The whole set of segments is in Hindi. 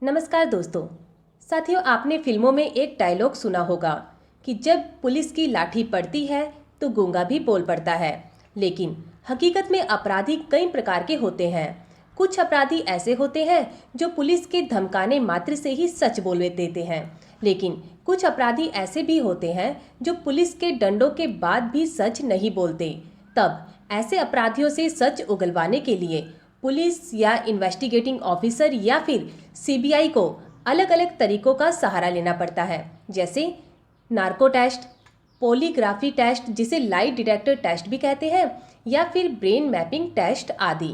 नमस्कार दोस्तों। साथियों, आपने फिल्मों में एक डायलॉग सुना होगा कि जब पुलिस की लाठी पड़ती है तो गूंगा भी बोल पड़ता है। लेकिन हकीकत में अपराधी कई प्रकार के होते हैं। कुछ अपराधी ऐसे होते हैं जो पुलिस के धमकाने मात्र से ही सच बोल देते हैं, लेकिन कुछ अपराधी ऐसे भी होते हैं जो पुलिस के डंडों के बाद भी सच नहीं बोलते। तब ऐसे अपराधियों से सच उगलवाने के लिए पुलिस या इन्वेस्टिगेटिंग ऑफिसर या फिर सीबीआई को अलग अलग तरीकों का सहारा लेना पड़ता है, जैसे नार्को टेस्ट, पॉलीग्राफी टेस्ट जिसे लाइट डिटेक्टर टेस्ट भी कहते हैं, या फिर ब्रेन मैपिंग टेस्ट आदि।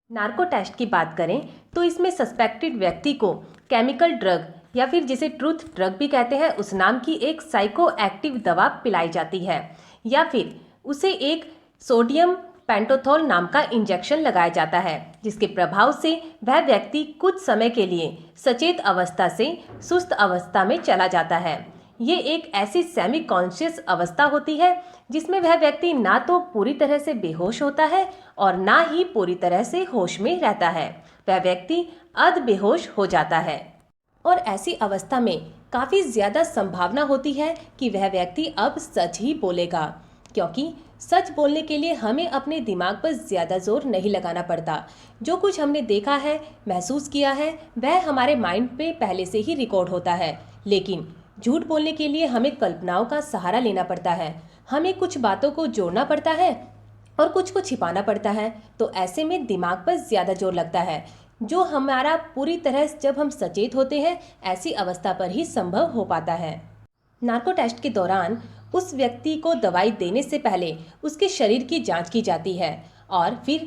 नार्को टेस्ट की बात करें तो इसमें सस्पेक्टेड व्यक्ति को केमिकल ड्रग या फिर जिसे ट्रूथ ड्रग भी कहते हैं उस नाम की एक साइको एक्टिव दवा पिलाई जाती है, या फिर उसे एक सोडियम पेंटोथॉल नाम का इंजेक्शन लगाया जाता है, जिसके प्रभाव से वह व्यक्ति कुछ समय के लिए सचेत अवस्था से सुस्त अवस्था में चला जाता है। ये एक ऐसी सेमी कॉन्शियस अवस्था होती है जिसमें वह व्यक्ति ना तो पूरी तरह से बेहोश होता है और ना ही पूरी तरह से होश में रहता है। वह व्यक्ति अर्ध बेहोश हो जाता है और ऐसी अवस्था में काफ़ी ज़्यादा संभावना होती है कि वह व्यक्ति अब सच ही बोलेगा, क्योंकि सच बोलने के लिए हमें अपने दिमाग पर ज़्यादा जोर नहीं लगाना पड़ता। जो कुछ हमने देखा है, महसूस किया है, वह हमारे माइंड पे पहले से ही रिकॉर्ड होता है। लेकिन झूठ बोलने के लिए हमें कल्पनाओं का सहारा लेना पड़ता है। हमें कुछ बातों को जोड़ना पड़ता है और कुछ को छिपाना पड़ता है, तो ऐसे में दिमाग पर ज़्यादा जोर लगता है, जो हमारा पूरी तरह जब हम सचेत होते हैं ऐसी अवस्था पर ही संभव हो पाता है। नार्को टेस्ट के दौरान उस व्यक्ति को दवाई देने से पहले उसके शरीर की जांच की जाती है और फिर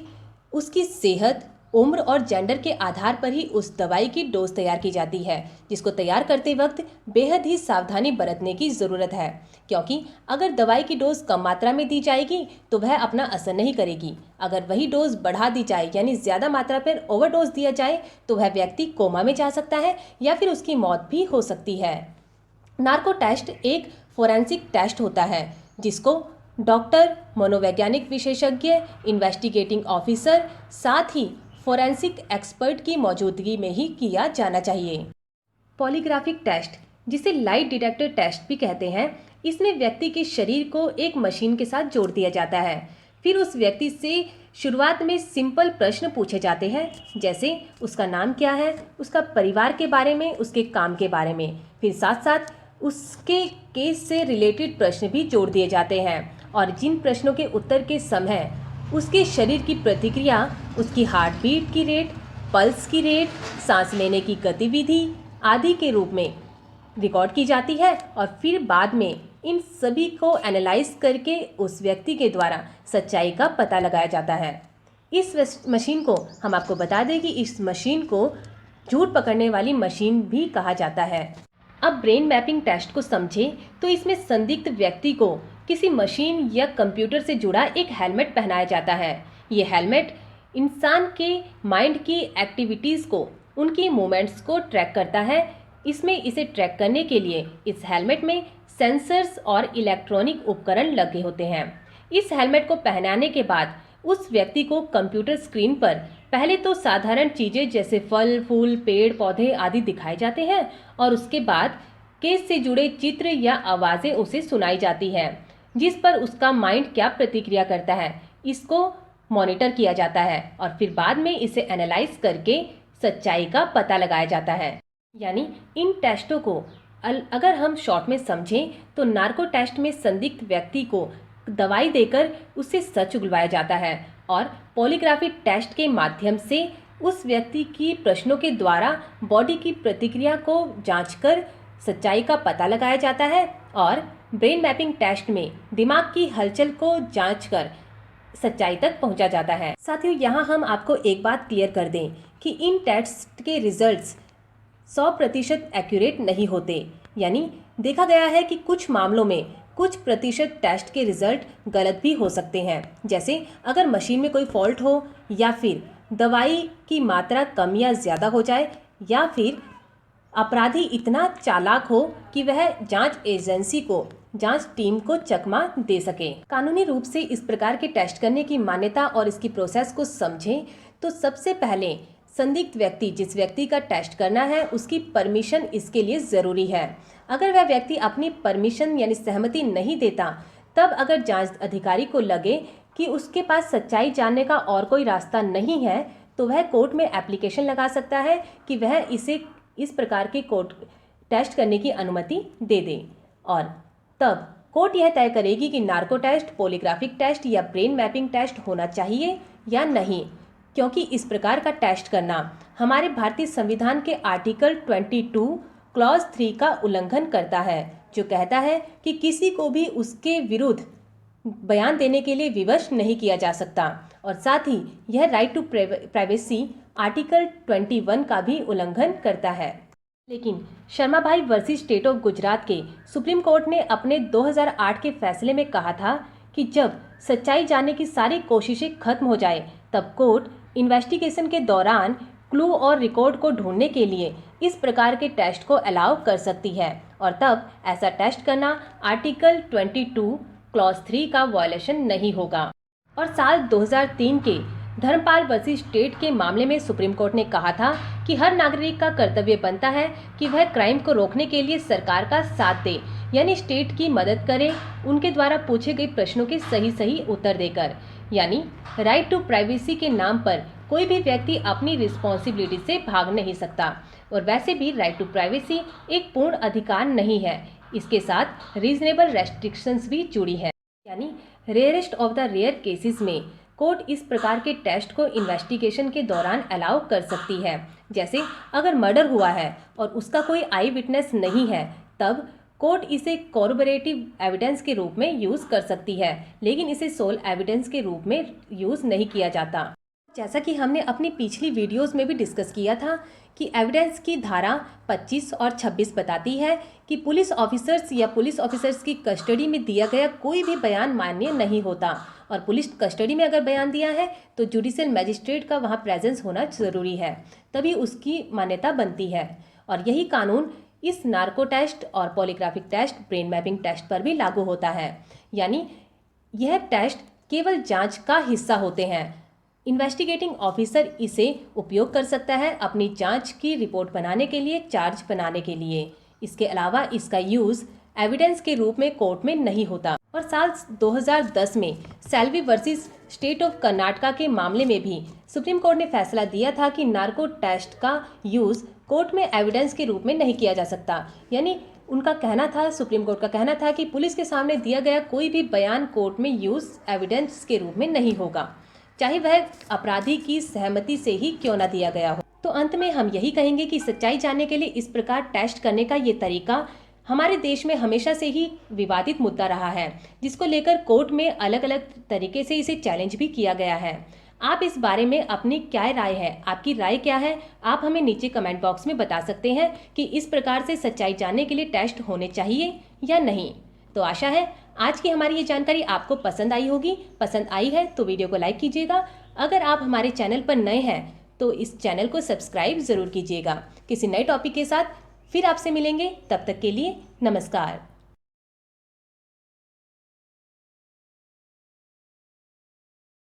उसकी सेहत, उम्र और जेंडर के आधार पर ही उस दवाई की डोज तैयार की जाती है, जिसको तैयार करते वक्त बेहद ही सावधानी बरतने की ज़रूरत है, क्योंकि अगर दवाई की डोज कम मात्रा में दी जाएगी तो वह अपना असर नहीं करेगी। अगर वही डोज बढ़ा दी जाए यानी ज़्यादा मात्रा पर ओवरडोज दिया जाए तो वह व्यक्ति कोमा में जा सकता है या फिर उसकी मौत भी हो सकती है। नार्को टेस्ट एक फोरेंसिक टेस्ट होता है जिसको डॉक्टर, मनोवैज्ञानिक विशेषज्ञ, इन्वेस्टिगेटिंग ऑफिसर, साथ ही फोरेंसिक एक्सपर्ट की मौजूदगी में ही किया जाना चाहिए। पॉलीग्राफिक टेस्ट जिसे लाइट डिटेक्टर टेस्ट भी कहते हैं, इसमें व्यक्ति के शरीर को एक मशीन के साथ जोड़ दिया जाता है। फिर उस व्यक्ति से शुरुआत में सिंपल प्रश्न पूछे जाते हैं, जैसे उसका नाम क्या है, उसका परिवार के बारे में, उसके काम के बारे में। फिर साथ साथ उसके केस से रिलेटेड प्रश्न भी जोड़ दिए जाते हैं और जिन प्रश्नों के उत्तर के समय उसके शरीर की प्रतिक्रिया, उसकी हार्ट बीट की रेट, पल्स की रेट, सांस लेने की गतिविधि आदि के रूप में रिकॉर्ड की जाती है और फिर बाद में इन सभी को एनालाइज करके उस व्यक्ति के द्वारा सच्चाई का पता लगाया जाता है। इस मशीन को हम आपको बता दें कि इस मशीन को झूठ पकड़ने वाली मशीन भी कहा जाता है। अब ब्रेन मैपिंग टेस्ट को समझें तो इसमें संदिग्ध व्यक्ति को किसी मशीन या कंप्यूटर से जुड़ा एक हेलमेट पहनाया जाता है। ये हेलमेट इंसान के माइंड की एक्टिविटीज़ को, उनकी मूवमेंट्स को ट्रैक करता है। इसमें इसे ट्रैक करने के लिए इस हेलमेट में सेंसर्स और इलेक्ट्रॉनिक उपकरण लगे होते हैं। इस हेलमेट को पहनाने के बाद उस व्यक्ति को कंप्यूटर स्क्रीन पर पहले तो साधारण चीज़ें जैसे फल, फूल, पेड़, पौधे आदि दिखाए जाते हैं और उसके बाद केस से जुड़े चित्र या आवाज़ें उसे सुनाई जाती है, जिस पर उसका माइंड क्या प्रतिक्रिया करता है, इसको मॉनिटर किया जाता है और फिर बाद में इसे एनालाइज करके सच्चाई का पता लगाया जाता है। यानी इन टेस्टों को अगर हम शॉर्ट में समझें तो नार्को टेस्ट में संदिग्ध व्यक्ति को दवाई देकर उससे सच उगलवाया जाता है और पॉलीग्राफी टेस्ट के माध्यम से उस व्यक्ति की प्रश्नों के द्वारा बॉडी की प्रतिक्रिया को जांचकर सच्चाई का पता लगाया जाता है और ब्रेन मैपिंग टेस्ट में दिमाग की हलचल को जांचकर सच्चाई तक पहुंचा जाता है। साथियों, यहाँ हम आपको एक बात क्लियर कर दें कि इन टेस्ट के रिजल्ट्स 100% एक्यूरेट नहीं होते। यानी देखा गया है कि कुछ मामलों में कुछ प्रतिशत टेस्ट के रिजल्ट गलत भी हो सकते हैं, जैसे अगर मशीन में कोई फॉल्ट हो या फिर दवाई की मात्रा कम या ज़्यादा हो जाए या फिर अपराधी इतना चालाक हो कि वह जांच एजेंसी को, जांच टीम को चकमा दे सके। कानूनी रूप से इस प्रकार के टेस्ट करने की मान्यता और इसकी प्रोसेस को समझें तो सबसे पहले संदिग्ध व्यक्ति जिस व्यक्ति का टेस्ट करना है उसकी परमिशन इसके लिए ज़रूरी है। अगर वह व्यक्ति अपनी परमिशन यानी सहमति नहीं देता, तब अगर जांच अधिकारी को लगे कि उसके पास सच्चाई जानने का और कोई रास्ता नहीं है, तो वह कोर्ट में एप्लीकेशन लगा सकता है कि वह इसे इस प्रकार के कोर्ट टेस्ट करने की अनुमति दे दे। और तब कोर्ट यह तय करेगी कि नार्को टेस्ट, पॉलीग्राफिक टेस्ट या ब्रेन मैपिंग टेस्ट होना चाहिए या नहीं, क्योंकि इस प्रकार का टेस्ट करना हमारे भारतीय संविधान के आर्टिकल 22 क्लॉज 3 का उल्लंघन करता है, जो कहता है कि किसी को भी उसके विरुद्ध बयान देने के लिए विवश नहीं किया जा सकता। और साथ ही यह राइट टू प्राइवेसी आर्टिकल 21 का भी उल्लंघन करता है। लेकिन शर्मा भाई वर्सेस स्टेट ऑफ गुजरात के सुप्रीम कोर्ट ने अपने 2008 के फैसले में कहा था कि जब सच्चाई जानने की सारी कोशिशें खत्म हो जाए, तब कोर्ट इन्वेस्टिगेशन के दौरान क्लू और रिकॉर्ड को ढूंढने के लिए इस प्रकार के टेस्ट को अलाउ कर सकती है, और तब ऐसा टेस्ट करना आर्टिकल 22 क्लॉज 3 का वायलेशन नहीं होगा। और साल 2003 के धर्मपाल वर्सेस स्टेट के मामले में सुप्रीम कोर्ट ने कहा था कि हर नागरिक का कर्तव्य बनता है कि वह क्राइम को रोकने के लिए सरकार का साथ दे, यानी स्टेट की मदद करे, उनके द्वारा पूछे गए प्रश्नों के सही उत्तर देकर। यानी राइट टू प्राइवेसी के नाम पर कोई भी व्यक्ति अपनी रिस्पॉन्सिबिलिटी से भाग नहीं सकता। और वैसे भी राइट टू प्राइवेसी एक पूर्ण अधिकार नहीं है, इसके साथ रीजनेबल रेस्ट्रिक्शंस भी जुड़ी है। यानी rarest of the rare cases में कोर्ट इस प्रकार के टेस्ट को इन्वेस्टिगेशन के दौरान अलाउ कर सकती है। जैसे अगर मर्डर हुआ है और उसका कोई आई विटनेस नहीं है, तब कोर्ट इसे कॉर्रोबोरेटिव एविडेंस के रूप में यूज़ कर सकती है, लेकिन इसे सोल एविडेंस के रूप में यूज़ नहीं किया जाता। जैसा कि हमने अपनी पिछली वीडियोस में भी डिस्कस किया था कि एविडेंस की धारा 25 और 26 बताती है कि पुलिस ऑफिसर्स या पुलिस ऑफिसर्स की कस्टडी में दिया गया कोई भी बयान मान्य नहीं होता, और पुलिस कस्टडी में अगर बयान दिया है तो जुडिशियल मैजिस्ट्रेट का वहाँ प्रेजेंस होना ज़रूरी है, तभी उसकी मान्यता बनती है। और यही कानून इस नार्को टेस्ट और polygraphic test, brain mapping test पर भी लागू होता है। यानी यह टेस्ट केवल जांच का हिस्सा होते हैं। इन्वेस्टिगेटिंग ऑफिसर इसे उपयोग कर सकता है अपनी जांच की रिपोर्ट बनाने के लिए, चार्ज बनाने के लिए। इसके अलावा इसका यूज़ एविडेंस के रूप में कोर्ट में नहीं होता। और साल 2010 में सैल्वी वर्सेस स्टेट ऑफ कर्नाटका के मामले में भी सुप्रीम कोर्ट ने फैसला दिया था कि नार्को टेस्ट का यूज़ कोर्ट में एविडेंस के रूप में नहीं किया जा सकता। यानी उनका कहना था, सुप्रीम कोर्ट का कहना था कि पुलिस के सामने दिया गया कोई भी बयान कोर्ट में यूज़ एविडेंस के रूप में नहीं होगा, चाहे वह अपराधी की सहमति से ही क्यों ना दिया गया हो। तो अंत में हम यही कहेंगे कि सच्चाई जानने के लिए इस प्रकार टेस्ट करने का ये तरीका हमारे देश में हमेशा से ही विवादित मुद्दा रहा है, जिसको लेकर कोर्ट में अलग अलग तरीके से इसे चैलेंज भी किया गया है। आप इस बारे में अपनी क्या राय है, आपकी राय क्या है, आप हमें नीचे कमेंट बॉक्स में बता सकते हैं कि इस प्रकार से सच्चाई जानने के लिए टेस्ट होने चाहिए या नहीं। तो आशा है आज की हमारी ये जानकारी आपको पसंद आई होगी। पसंद आई है तो वीडियो को लाइक कीजिएगा। अगर आप हमारे चैनल पर नए हैं तो इस चैनल को सब्सक्राइब ज़रूर कीजिएगा। किसी नए टॉपिक के साथ फिर आपसे मिलेंगे, तब तक के लिए नमस्कार।